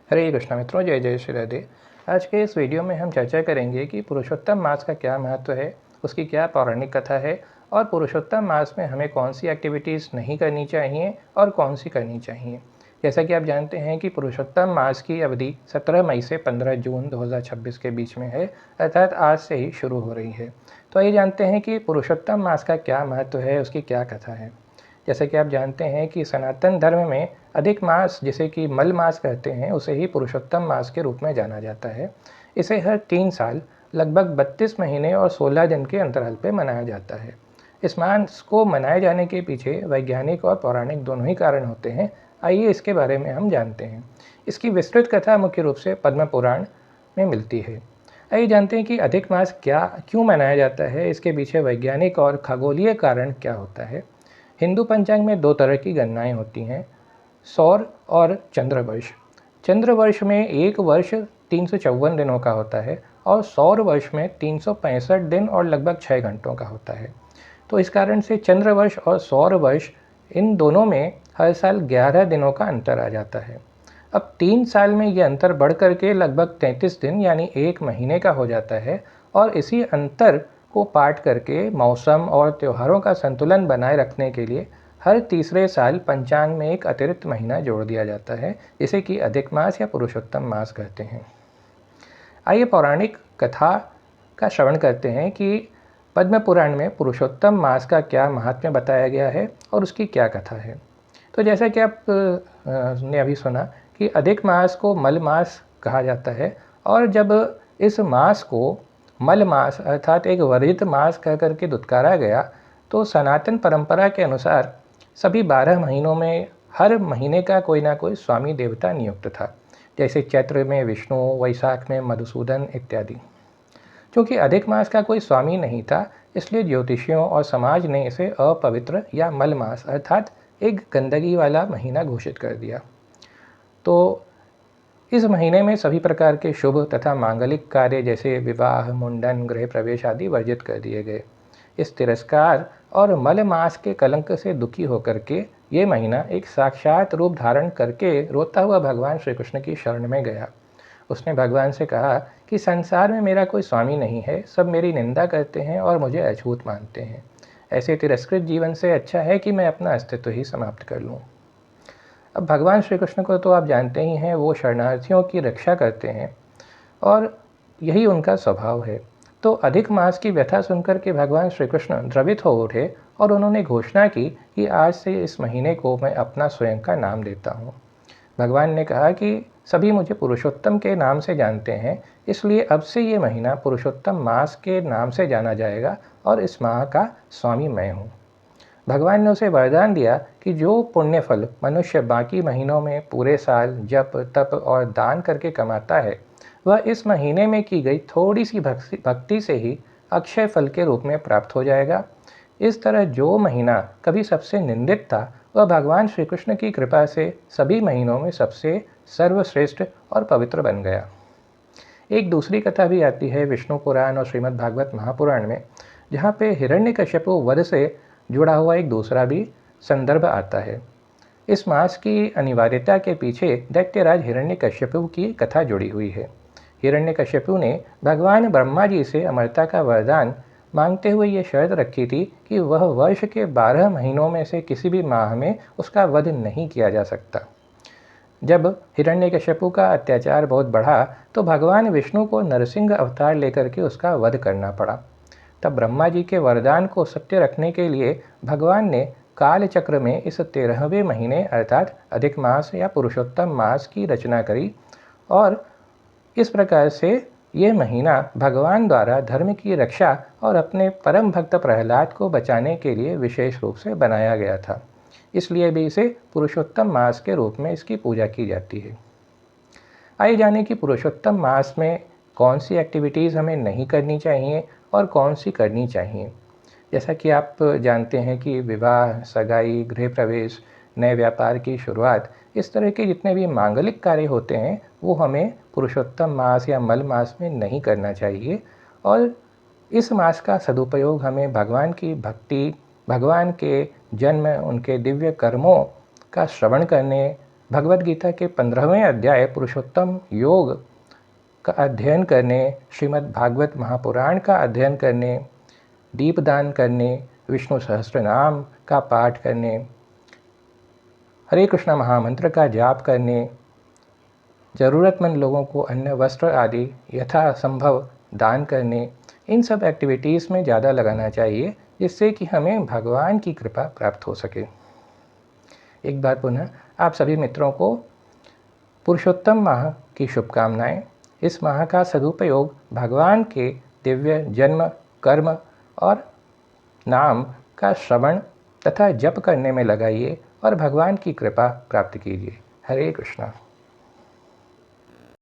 हरे कृष्णा मित्रों, जय जय श्री राधे। आज के इस वीडियो में हम चर्चा करेंगे कि पुरुषोत्तम मास का क्या महत्व है, उसकी क्या पौराणिक कथा है और पुरुषोत्तम मास में हमें कौन सी एक्टिविटीज़ नहीं करनी चाहिए और कौन सी करनी चाहिए। जैसा कि आप जानते हैं कि पुरुषोत्तम मास की अवधि 17 मई से 15 जून 2026 के बीच में है, अर्थात आज से ही शुरू हो रही है। तो आइए जानते हैं कि पुरुषोत्तम मास का क्या महत्व है, उसकी क्या कथा है। जैसे कि आप जानते हैं कि सनातन धर्म में अधिक मास, जिसे कि मल मास कहते हैं, उसे ही पुरुषोत्तम मास के रूप में जाना जाता है। इसे हर 3 साल लगभग 32 महीने और 16 दिन के अंतराल पर मनाया जाता है। इस मास को मनाए जाने के पीछे वैज्ञानिक और पौराणिक दोनों ही कारण होते हैं। आइए इसके बारे में हम जानते हैं। इसकी विस्तृत कथा मुख्य रूप से पद्म पुराण में मिलती है। आइए जानते हैं कि अधिक मास क्यों मनाया जाता है, इसके पीछे वैज्ञानिक और खगोलीय कारण क्या होता है। हिंदू पंचांग में 2 तरह की गणनाएं होती हैं, सौर और चंद्रवर्ष। चंद्रवर्ष में एक वर्ष 354 दिनों का होता है और सौर वर्ष में 365 दिन और लगभग 6 घंटों का होता है। तो इस कारण से चंद्रवर्ष और सौर वर्ष, इन दोनों में हर साल 11 दिनों का अंतर आ जाता है। अब 3 साल में ये अंतर बढ़ करके लगभग 33 दिन यानी 1 महीने का हो जाता है और इसी अंतर को पाट करके मौसम और त्योहारों का संतुलन बनाए रखने के लिए हर तीसरे साल पंचांग में एक अतिरिक्त महीना जोड़ दिया जाता है, जिसे कि अधिक मास या पुरुषोत्तम मास कहते हैं। आइए पौराणिक कथा का श्रवण करते हैं कि पद्म पुराण में पुरुषोत्तम मास का क्या महात्म्य बताया गया है और उसकी क्या कथा है। तो जैसा कि आप ने अभी सुना कि अधिक मास को मल मास कहा जाता है, और जब इस मास को मल मास अर्थात एक वर्जित मास कह करके दुत्कारा गया, तो सनातन परंपरा के अनुसार सभी 12 महीनों में हर महीने का कोई ना कोई स्वामी देवता नियुक्त था। जैसे चैत्र में विष्णु, वैशाख में मधुसूदन इत्यादि। क्योंकि अधिक मास का कोई स्वामी नहीं था, इसलिए ज्योतिषियों और समाज ने इसे अपवित्र या मल मास अर्थात एक गंदगी वाला महीना घोषित कर दिया। तो इस महीने में सभी प्रकार के शुभ तथा मांगलिक कार्य जैसे विवाह, मुंडन, गृह प्रवेश आदि वर्जित कर दिए गए। इस तिरस्कार और मल मास के कलंक से दुखी होकर के ये महीना एक साक्षात रूप धारण करके रोता हुआ भगवान श्री कृष्ण की शरण में गया। उसने भगवान से कहा कि संसार में मेरा कोई स्वामी नहीं है, सब मेरी निंदा करते हैं और मुझे अछूत मानते हैं। ऐसे तिरस्कृत जीवन से अच्छा है कि मैं अपना अस्तित्व ही समाप्त कर लूँ। अब भगवान श्री कृष्ण को तो आप जानते ही हैं, वो शरणार्थियों की रक्षा करते हैं और यही उनका स्वभाव है। तो अधिक मास की व्यथा सुनकर के भगवान श्री कृष्ण द्रवित हो उठे और उन्होंने घोषणा की कि आज से इस महीने को मैं अपना स्वयं का नाम देता हूँ। भगवान ने कहा कि सभी मुझे पुरुषोत्तम के नाम से जानते हैं, इसलिए अब से ये महीना पुरुषोत्तम मास के नाम से जाना जाएगा और इस माह का स्वामी मैं हूँ। भगवान ने उसे वरदान दिया कि जो पुण्य फल मनुष्य बाकी महीनों में पूरे साल जप, तप और दान करके कमाता है, वह इस महीने में की गई थोड़ी सी भक्ति से ही अक्षय फल के रूप में प्राप्त हो जाएगा। इस तरह जो महीना कभी सबसे निंदित था, वह भगवान श्री कृष्ण की कृपा से सभी महीनों में सबसे सर्वश्रेष्ठ और पवित्र बन गया। एक दूसरी कथा भी आती है विष्णु पुराण और श्रीमद् भागवत महापुराण में, जहाँ पे हिरण्यकश्यप वध से जुड़ा हुआ एक दूसरा भी संदर्भ आता है। इस मास की अनिवार्यता के पीछे दैत्यराज हिरण्यकश्यपु की कथा जुड़ी हुई है। हिरण्यकश्यपु ने भगवान ब्रह्मा जी से अमरता का वरदान मांगते हुए ये शर्त रखी थी कि वह वर्ष के 12 महीनों में से किसी भी माह में उसका वध नहीं किया जा सकता। जब हिरण्यकश्यपु का अत्याचार बहुत बढ़ा, तो भगवान विष्णु को नरसिंह अवतार लेकर के उसका वध करना पड़ा। तब ब्रह्मा जी के वरदान को सत्य रखने के लिए भगवान ने काल चक्र में इस 13वें महीने अर्थात अधिक मास या पुरुषोत्तम मास की रचना करी, और इस प्रकार से ये महीना भगवान द्वारा धर्म की रक्षा और अपने परम भक्त प्रहलाद को बचाने के लिए विशेष रूप से बनाया गया था। इसलिए भी इसे पुरुषोत्तम मास के रूप में इसकी पूजा की जाती है। आइए जानें कि पुरुषोत्तम मास में कौन सी एक्टिविटीज़ हमें नहीं करनी चाहिए और कौन सी करनी चाहिए। जैसा कि आप जानते हैं कि विवाह, सगाई, गृह प्रवेश, नए व्यापार की शुरुआत, इस तरह के जितने भी मांगलिक कार्य होते हैं, वो हमें पुरुषोत्तम मास या मल मास में नहीं करना चाहिए। और इस मास का सदुपयोग हमें भगवान की भक्ति, भगवान के जन्म, उनके दिव्य कर्मों का श्रवण करने भगवद गीता के 15वें अध्याय पुरुषोत्तम योग का अध्ययन करने, श्रीमद् भागवत महापुराण का अध्ययन करने, दीपदान करने, विष्णु सहस्त्रनाम का पाठ करने, हरे कृष्णा महामंत्र का जाप करने, ज़रूरतमंद लोगों को अन्न वस्त्र आदि यथासंभव दान करने, इन सब एक्टिविटीज़ में ज़्यादा लगाना चाहिए, जिससे कि हमें भगवान की कृपा प्राप्त हो सके। एक बार पुनः आप सभी मित्रों को पुरुषोत्तम माह की शुभकामनाएं। इस माह का सदुपयोग भगवान के दिव्य जन्म, कर्म और नाम का श्रवण तथा जप करने में लगाइए और भगवान की कृपा प्राप्त कीजिए। हरे कृष्णा।